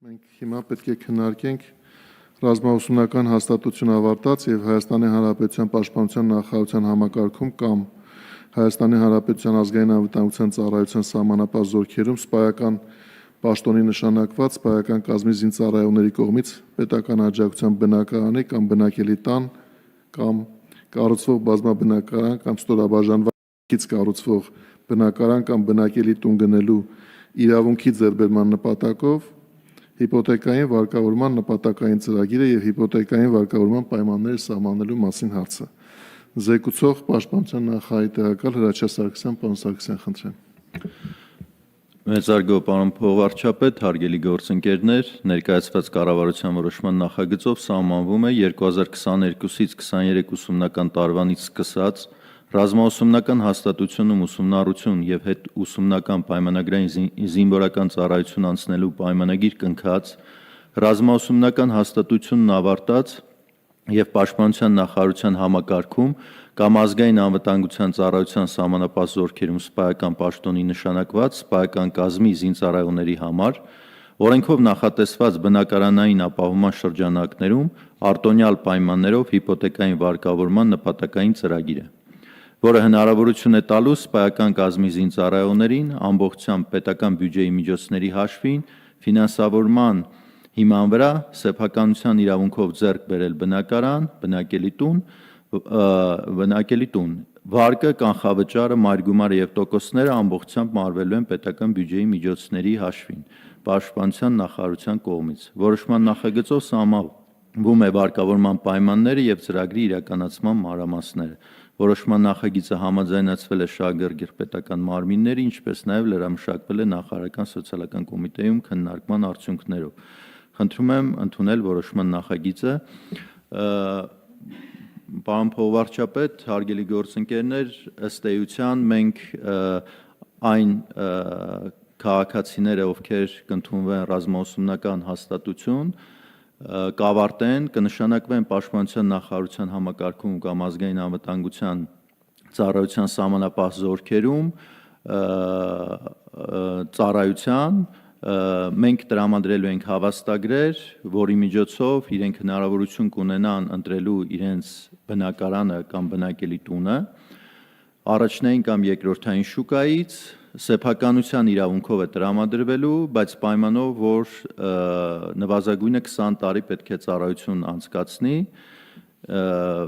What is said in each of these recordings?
Մենք հիմա պետք է քննարկենք ռազմաուսումնական հաստատություն ավարտած եւ Հայաստանի Հանրապետության Պաշտպանության նախարարության համակարգում կամ Հայաստանի Հանրապետության ազգային անվտանգության ծառայության սահմանապահ զորքերում սպայական պաշտոնի նշանակված սպայական կազմի զինծառայողների կողմից պետական աջակցության բնակարանի կամ բնակելի տան կամ կառուցվող բազմաբնակարան կամ ստորաբաժանված կառուցվող բնակարան կամ բնակելի տուն գնելու իրավունքի ձեռբերման նպատակով հիպոթեկային վարկավորման նպատակային ծրագիրը եւ հիպոթեկային վարկավորման պայմանները սահմանելու մասին հարցը։ Զեկուցող Պաշտպանության նախարարի տեղակալ Հրաչյա Սարգսյան, պարոն Սարգսյան, խնդրեմ։ Մեծարգո պարոն փոխվարչապետ, հարգելի գործընկերներ, ներկայացված կառավարության որոշման նախագծով սահմանվում է 2022-ից 23 ուսումնական տարվանից սկսած ռազմաուսումնական հաստատությունում ուսումնառություն եւ հետ ուսումնական պայմանագրային զինվորական ծառայություն անցնելու պայմանագիր կնքած, ռազմաուսումնական հաստատությունն ավարտած եւ Պաշտպանության նախարարության համակարգում կամ ազգային անվտանգության ծառայության սահմանապահ զորքերում սպայական պաշտոնի նշանակված սպայական կազմի զինծառայողների համար օրենքով նախատեսված բնակարանային ապահովման շրջանակներում արտոնյալ պայմաններով հիպոթեկային վարկավորման նպատակային ծրագիր է, որը հնարավորություն է տալու սպայական կազմի զինծառայողներին ամբողջությամբ պետական բյուջեի միջոցների հաշվին ֆինանսավորման հիման վրա սեփականության իրավունքով ձեռք բերել բնակարան, բնակելի տուն, վարկը, կանխավճարը, մայրգումարը եւ տոկոսները ամբողջությամբ մարվելու են պետական բյուջեի միջոցների հաշվին Պաշտպանության նախարարության կողմից։ Որոշման նախագծով սահմանվում է վարկավորման պայմանները եւ ծրագրի իրականացման մանրամասները։ Որոշման նախագիծը համաձայնացվել է շահագրգիռ պետական մարմինների, ինչպես նաեւ լրամշակվել է նախարարական սոցիալական կոմիտեում քննարկման արդյունքներով։ Խնդրում եմ ընդունել որոշման նախագիծը։ Պարոն փոխվարչապետ, հարգելի գործընկերներ, ըստ էության մենք այն քաղաքացիները, ովքեր կընդունվեն ռազմաուսումնական հաստատություն, կավարտեն, կնշանակվեն Պաշտպանության նախարարության համակարգում կամ ազգային անվտանգության ծառայության սահմանապահ զորքերում ծառայության մենք տրամադրելու ենք հավաստագրեր, որի միջոցով իրենք հնարավորություն կունենան ընտրելու իրենց բնակարանը կամ բնակելի տունը առաջնային կամ երկրորդային շուկայից սեփականության իրավունքով է տրամադրվելու, բայց պայմանով, որ նվազագույնը 20 տարի պետք է ծառայություն անցկացնի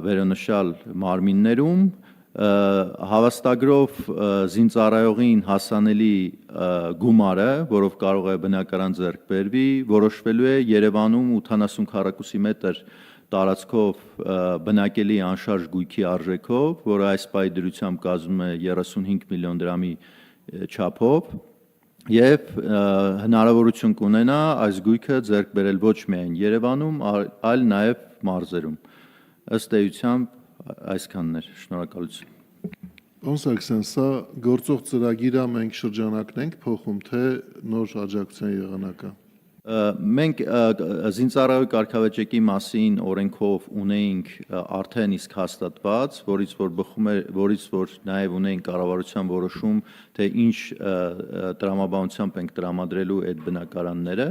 վերոնշյալ մարմիններում, հավաստագրով զինծառայողին հասանելի գումարը, որով կարող է բնակարան ձեռք բերվի, որոշվելու է Երևանում 80 քառակուսի մետր տարածքով բնակելի անշարժ գույքի արժեքով, որը այս պահի դրությամբ կազմում է 35 միլիոն դրամի չափով եւ հնարավորություն կունենա այս գույքը ձեռք բերել ոչ միայն Երևանում, այլ նաեւ մարզերում։ Ըստ էությամբ այսքանն էր, շնորհակալություն։ Պարոն Սարգսյան, սա գործող ծրագիրը մենք շրջանակն ենք փոխում, թե նոր աջակցության եղանակը։ Մենք զինծառայողի կարգավիճակի մասին օրենքով ունեինք արդեն իսկ հաստատված, որից որ նաև ունեինք կառավարության որոշում, թե ինչ տրամաբանությամբ ենք տրամադրելու այդ բնակարանները,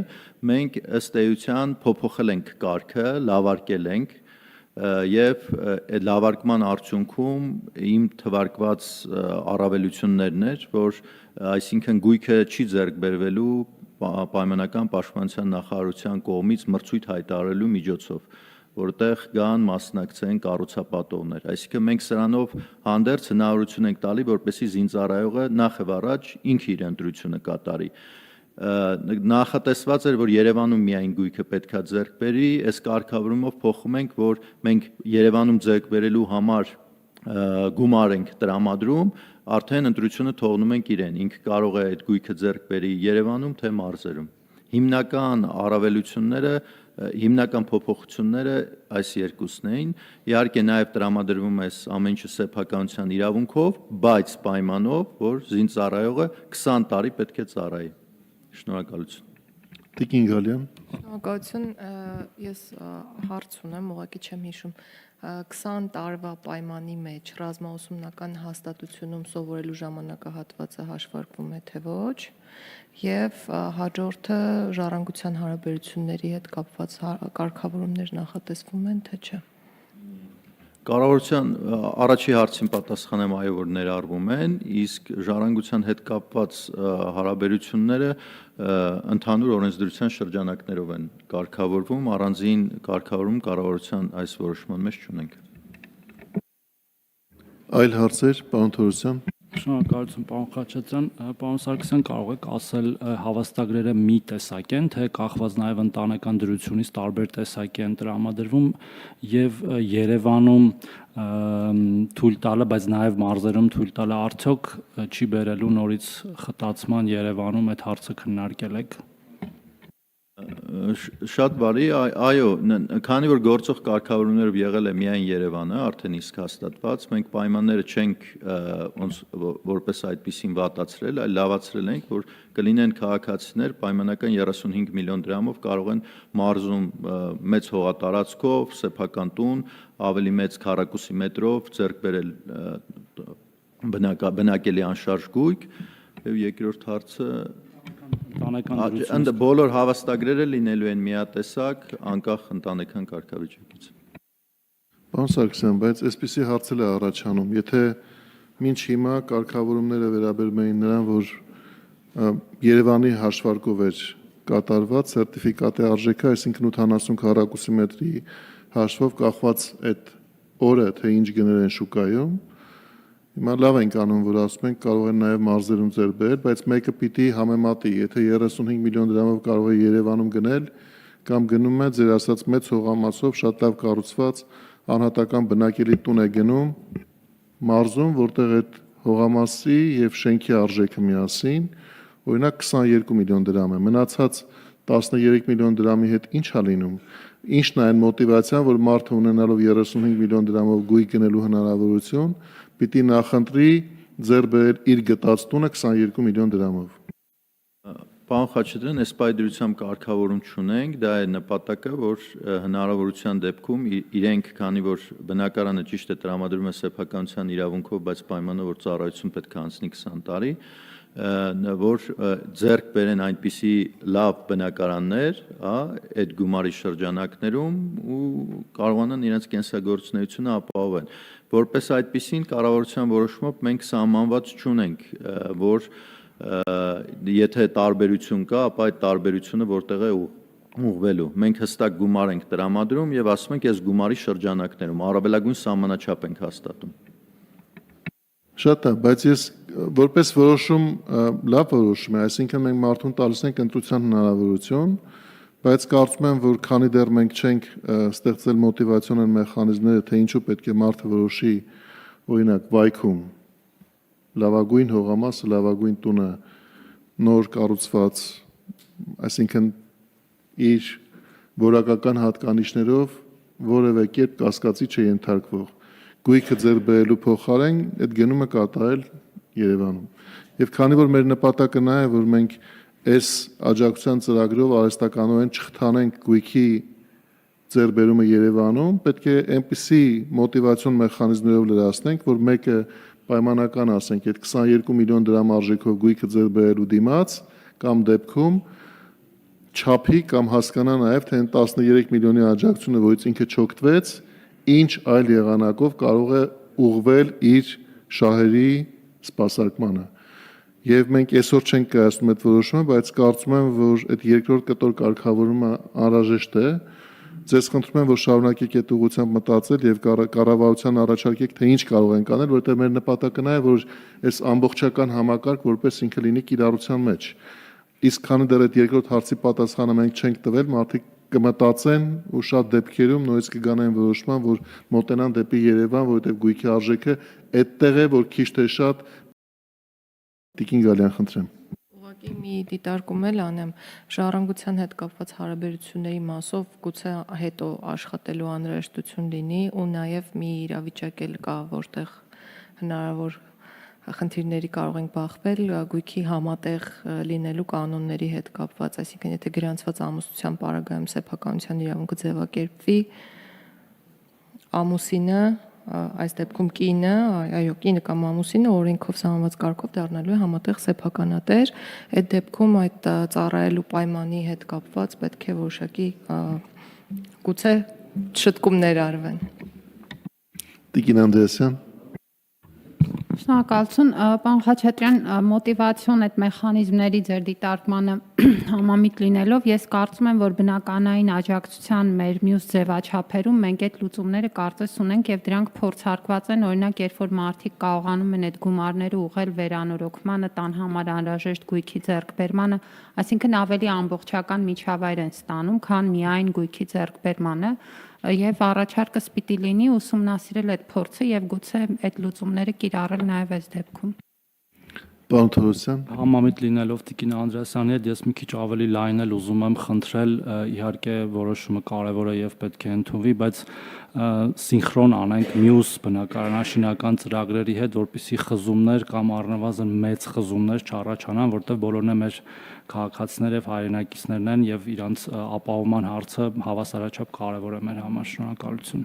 մենք ըստ էության փոփոխել ենք կարգը, լավարկել ենք եւ այդ լավարկման արդյունքում իմ թվարկված առավելություններն էր, որ այսինքն գույքը չի ձեռք բերվելու պայմանական պաշտպանության նախարարության կողմից մրցույթ հայտարարելու միջոցով, որտեղ կան մասնակցեն կառուցապատողներ։ Այսինքն մենք սրանով հանդերձ հնարավորություն ենք տալի, որպեսզի զինծառայողը նախ եւ առաջ ինքը իր ընտրությունը կատարի։ Նախատեսված էր, որ Երևանում միայն գույքը պետքա ձեռք բերի, այս կարգավորումով փոխում ենք, որ մենք Երևանում ձեռք բերելու համար գումար ենք տրամադրում, արդեն ընտրությունը թողնում ենք իրեն, ինքը կարող է այդ գույքը ձեռք բերի Երևանում, թե մարզերում։ Հիմնական առավելությունները, հիմնական փոփոխությունները այս երկուսն էին, իհարկե նաև տրամադրվում է ամեն ինչը սեփականության իրավունքով, բայց պայմանով, որ զինծառայողը 20 տարի պետք է ծառայի։ Շնորհակալություն։ Տիկին Գալյան։ Շնորհակալություն, Ես հարց ունեմ, ուղղակի չեմ հիշում 20 տարվա պայմանի մեջ ռազմաուսումնական հաստատությունում սովորելու ժամանակահատվածը հաշվարկվում է թե ոչ եւ հաջորդը ժառանգության հարաբերությունների հետ կապված կարգավորումներ նախատեսվում են թե չէ։ Կառավարության առաջի հարցին պատասխանեմ այո, որ ներառվում են, իսկ ժառանգության հետ կապված հարաբերությունները ընդհանուր օրենսդրության շրջանակներով են կարգավորվում, առանձին կարգավորում կառավարության այս որոշման մեջ չունենք։ Այլ հարցեր, պարոն Թորոսյան։ Շնորհակալություն, պարոն Խաչատրյան, պարոն Սարգսյան, կարող եք ասել հավաստագրերը մի տեսակ են, թե կախված նաև ընտանեկան դրությունից տարբեր տեսակի են տրամադրվում եւ Երևանում թույլ տալը, բայց նաև մարզերում թույլ տալը արդյոք չի բերելու նորից խտացման Երևանում այդ հարցը քննարկել եք։ Շատ բարի, այո, քանի որ գործող կարգավորումներով եղել է միայն Երևանը, արդեն իսկ հաստատված, մենք պայմանները չենք որպես այդպեսին վատացրել, այլ լավացրել ենք, որ կլինեն քաղաքացիներ պայմանական 35 միլիոն դրամով կարող են մարզում մեծ հողատարածքով, սեփական տուն, ավելի մեծ քառակուսի մետրով ձեռք բերել բնակելի անշարժ գույք, եւ երկրորդ հարցը բոլոր հավաստագրերը լինելու են միատեսակ, անկախ ընտանեկան կարգավիճակից։ Պարոն Սարգսյան, բայց այսպիսի հարց էլ է առաջանում, եթե մինչ հիմա կարգավորումները վերաբերում էին նրան, որ Երևանի հաշվարկով էր կատարված սերտիֆիկատի արժեքը, այսինքն 80 քառակուսի մետրի հաշվով կախված այդ օրը, թե ինչ գներ են շուկայում, հիմա լավ ենք անում, որ ասում ենք կարող են նաև մարզերում ձեռք բերել, բայց մեկը պիտի համեմատի, եթե 35 միլիոն դրամով կարող է Երևանում գնել, կամ գնում է ձեր ասած մեծ հողամասով շատ լավ կառուցված անհատական բնակելի տուն է գնում մարզում, որտեղ այդ հողամասի եւ շենքի արժեքը միասին, օրինակ 22 միլիոն դրամ է, մնացած 13 միլիոն դրամի հետ ինչ է լինում։ Ինչն է այն մոտիվացիան, որ մարդը ունենալով 35 միլիոն դրամով գույք գնելու հնարավորություն, պիտի նախընտրի ձեռք բերել իր գտած տունը 22 միլիոն դրամով։ Պարոն Խաչատրյան, այս պայդրությամբ կարգավորում չունենք, դա է նպատակը, որ հնարավորության դեպքում իրենք, քանի որ բնակարանը ճիշտ է տրամադրում է սեփականության իրավունքով, բայց պայմանով որ ծառայություն պետք է անցնի 20 տարի, որ ձեռք բերեն այնպիսի լավ բնակարաններ, այդ գումարի շրջանակներում ու կարողանան իրենց կենսագործունեությունը ապահովել։ Որպես այդպիսին կառավարության որոշումով մենք սահմանված չունենք, որ եթե տարբերություն կա, ապա այդ տարբերությունը որտեղ է ուղղվելու։ Մենք հստակ գումար ենք տրամադրում եւ ասում ենք այս գումարի շրջանակներում առավելագույն սահմանաչափ ենք հաստատում։ Շատ է, բայց ես որպես որոշում լավ որոշում է, այսինքն մենք մարդուն տալիս ենք ընտրության հնարավորություն, բայց կարծում եմ, որ քանի դեռ մենք չենք ստեղծել մոտիվացիոնալ մեխանիզմները, թե ինչու պետք է մարդը որոշի, օրինակ վայքում լավագույն հողամասը, լավագույն տունը նոր կառուցված, այսինքն իր որակական հատկանիշներով որևէ կերպ կասկածի չենթարկվող գույքը ձեռք բերելու փոխարեն այդ գնումը կատարել Երևանում։ Եվ քանի որ մեր նպատակը նա է, որ մենք այս աջակցության ծրագրով արհեստականորեն չխթանենք գույքի ձեռքբերումը Երևանում, պետք է այնպիսի մոտիվացիոն մեխանիզմներով լրացնենք, որ մեկը պայմանական ասենք, այդ 22 միլիոն դրամ արժեքով գույքը ձեռք բերելու դիմաց կամ դեպքում չափի կամ հասկանա նաև թե 13 միլիոնի աջակցությունը, որից ինքը չօգտվեց, ինչ այլ եղանակով կարող է ուղղվել իր շահերի սպասարկմանը։ Եվ մենք այսօր չենք կայացնում այդ որոշումը, բայց կարծում եմ, որ այդ երկրորդ կտոր կարգավորումը անհրաժեշտ է։ Ձեզ խնդրում եմ, որ շարունակեք այդ ուղղությամբ մտածել եւ կառավարության առաջարկեք, թե ինչ կարող ենք անել, որտեղ մեր նպատակը նա է, որ այս ամբողջական համակարգ որպես ինքը լինի կիրառության մեջ։ Իսկ քանի դեռ այդ երկրորդ հարցի պատասխանը մենք չենք տվել, մարդիկ կմտածեն ու շատ դեպքերում նույնիսկ կգան այն որոշման, որ մոտենան դեպի Երևան, որովհետև գույքի արժեքը այդտեղ է, որ քիչ թե շատ Տիկին Գալյան, խնդրեմ։ Ուղղակի մի դիտարկում էլ անեմ ժառանգության հետ կապված հարաբերությունների մասով գուցե հետո աշխատելու անհրաժեշտություն լինի ու նաև մի իրավիճակ էլ կա, որտեղ հնարավոր խնդիրների կարող ենք բախվել գույքի համատեղ լինելու կանոնների հետ կապված, այսինքն եթե գրանցված ամուսնության պարագայում սեփականության իրավունքը ձևակերպվի, ամուսինը, այս դեպքում կինը, կինը կամ ամուսինը օրենքով սահմանված կարգով դառնալու է համատեղ սեփականատեր, այդ դեպքում այդ ծառայելու պայմանի հետ կապված պետք է որոշակի գուցե շտկումներ արվեն։ Տիկին Անդրեասյան, Շնորհակալություն, պարոն Խաչատրյան, մոտիվացիոն այդ մեխանիզմների ձեր դիտարկմանը համամիտ լինելով, ես կարծում եմ, որ բնականային աջակցության մեր մյուս ձևաչափերում մենք այդ լուծումները կարծես ունենք եւ դրանք փորձարկված են, օրինակ, երբ որ մարդիկ կարողանում են այդ գումարները ուղղել վերանորոգմանը, տան համար անհրաժեշտ գույքի ձեռքբերմանը, այսինքն ավելի ամբողջական միջավայր են ստանում, քան միայն գույքի ձեռքբերմանը, եւ առաջարկս պիտի լինի ուսումնասիրել այդ փորձը եւ գուցե այդ լուծումները կիրառել նաեւ այս դեպքում։ պարոն Թորոսյան, Համամիտ լինելով Տիկին Անդրեասյանի հետ ես մի քիչ ավելի լայն էլ ուզում եմ խնդրել, իհարկե որոշումը կարևոր է եւ պետք է ընդունվի, բայց սինխրոն անենք մյուս բնակարանաշինական ծրագրերի հետ, որպեսզի խզումներ կամ առնվազն մեծ խզումներ չառաջանան, որտեղ բոլորն է մեր քաղաքացիներ եւ հայրենակիցներն են եւ իրանց ապահովման հարցը հավասարաչափ կարևոր է մեր համար։ Շնորհակալություն։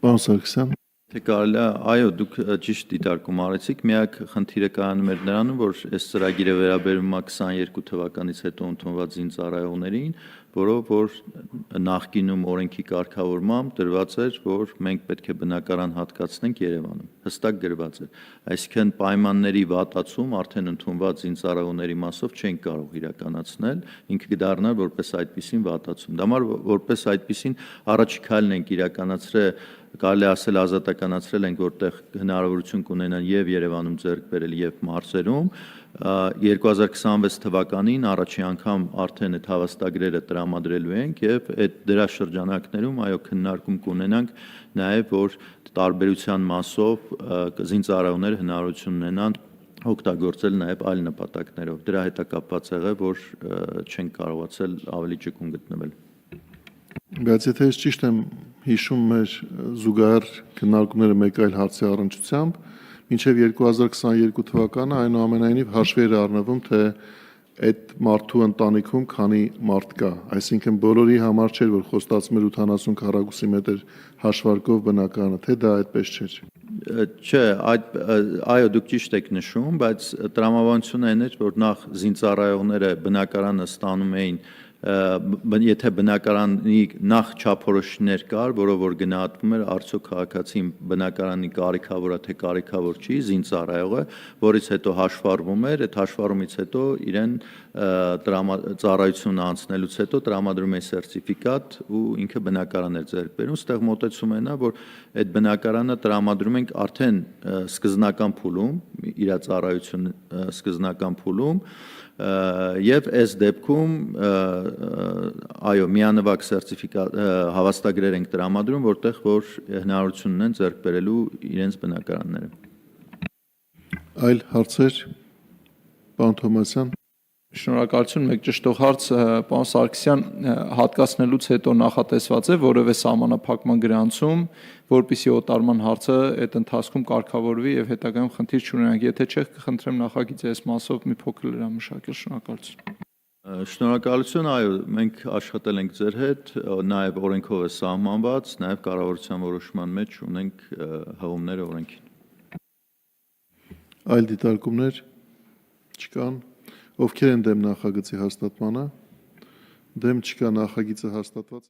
պարոն Սարգսյան, Թե կարելի է, այո, դուք ճիշտ դիտարկում արեցիք, միակ խնդիրը կայանում էր նրանում, որ այս ծրագիրը վերաբերում է 22 թվականից հետո ընդունված զինծառայողներին, որով որ նախկինում օրենքի կարգավորմամբ դրված էր, որ մենք պետք է բնակարան հատկացնենք Երևանում, հստակ գրված էր։ Այսինքն պայմանների վատացում արդեն ընդունված զինծառայողների մասով չենք կարող իրականացնել, ինքը կդառնա որպես այդպիսին վատացում։ Դա համար որպես այդպիսին առաջի քայլն ենք իրականացրել, կարելի ասել ազատականացրել ենք, որտեղ հնարավորություն կունենան եւ Երևանում ձեռք բերել եւ մարզերում 2026 թվականին առաջի անգամ արդեն այդ հավաստագրերը տրամադրելու ենք եւ այդ դրա շրջանակներում այո քննարկում կունենանք նաեւ որ տարբերության մասով զինծառայողները հնարավորություն ունենան օգտագործել նաեւ այլ նպատակներով դրա հետ է կապված եղել որ չեն կարողացել ավելի ճկուն գտնվել բայց եթե ես ճիշտ եմ հիշում մեր զուգահեռ քննարկումները մեկ այլ հարցի առնչությամբ, մինչև 2022 թվականը այնուամենայնիվ հաշվի էր առնվում, թե այդ մարդու ընտանիքում քանի մարդ կա, այսինքն բոլորի համար չէր, որ խոստացում էր 80 քառակուսի մետր հաշվարկով բնակարանը, թե դա այդպես չէր։ Չէ, այո, դուք ճիշտ եք նշում, բայց տրամաբանությունը այն էր, որ նախ զինծառայողները բնակարանը ստանում էին եթե բնակարանի նախ չափորոշիչներ կար, որով որ գնահատվում էր արդյոք քաղաքացին բնակարանի կարիքավոր է թե կարիքավոր չի, զինծառայողը, որից հետո հաշվառվում էր, այդ հաշվառումից հետո իրեն ծառայությունը անցնելուց հետո տրամադրում է սերտիֆիկատ ու ինքը բնակարան էր ձեռք բերում, ստեղ մոտեցումը նա, որ այդ բնակարանը տրամադրում ենք արդեն սկզբնական փուլում, իր ծառայությունը սկզբնական փուլում եւ այս դեպքում այո միանվագ սերտիֆիկատ հավաստագրեր ենք տրամադրում որտեղ որ հնարավորություն ունեն ձեռք բերելու իրենց բնակարանները Այլ հարցեր պարոն Թոմասյան Շնորհակալություն, մեկ ճշտող հարց, պարոն Սարգսյան, հատկացնելուց հետո նախատեսված է որևէ սահմանափակման գրանցում, որպեսզի օտարման հարցը այդ ընթացքում կարգավորվի եւ հետագայում խնդիր չունենանք, եթե չէ, կխնդրեմ նախագիծի այս մասով մի փոքր լրամշակել, շնորհակալություն։ Շնորհակալություն, այո, մենք աշխատել ենք ձեր հետ, նաեւ օրենքով է սահմանված, նաեւ կառավարության որոշման մեջ ունենք հղումները օրենքին։ Այլ դիտարկումներ չկան Ովքեր են դեմ նախագծի հաստատմանը, դեմ չկա նախագիծը հաստատված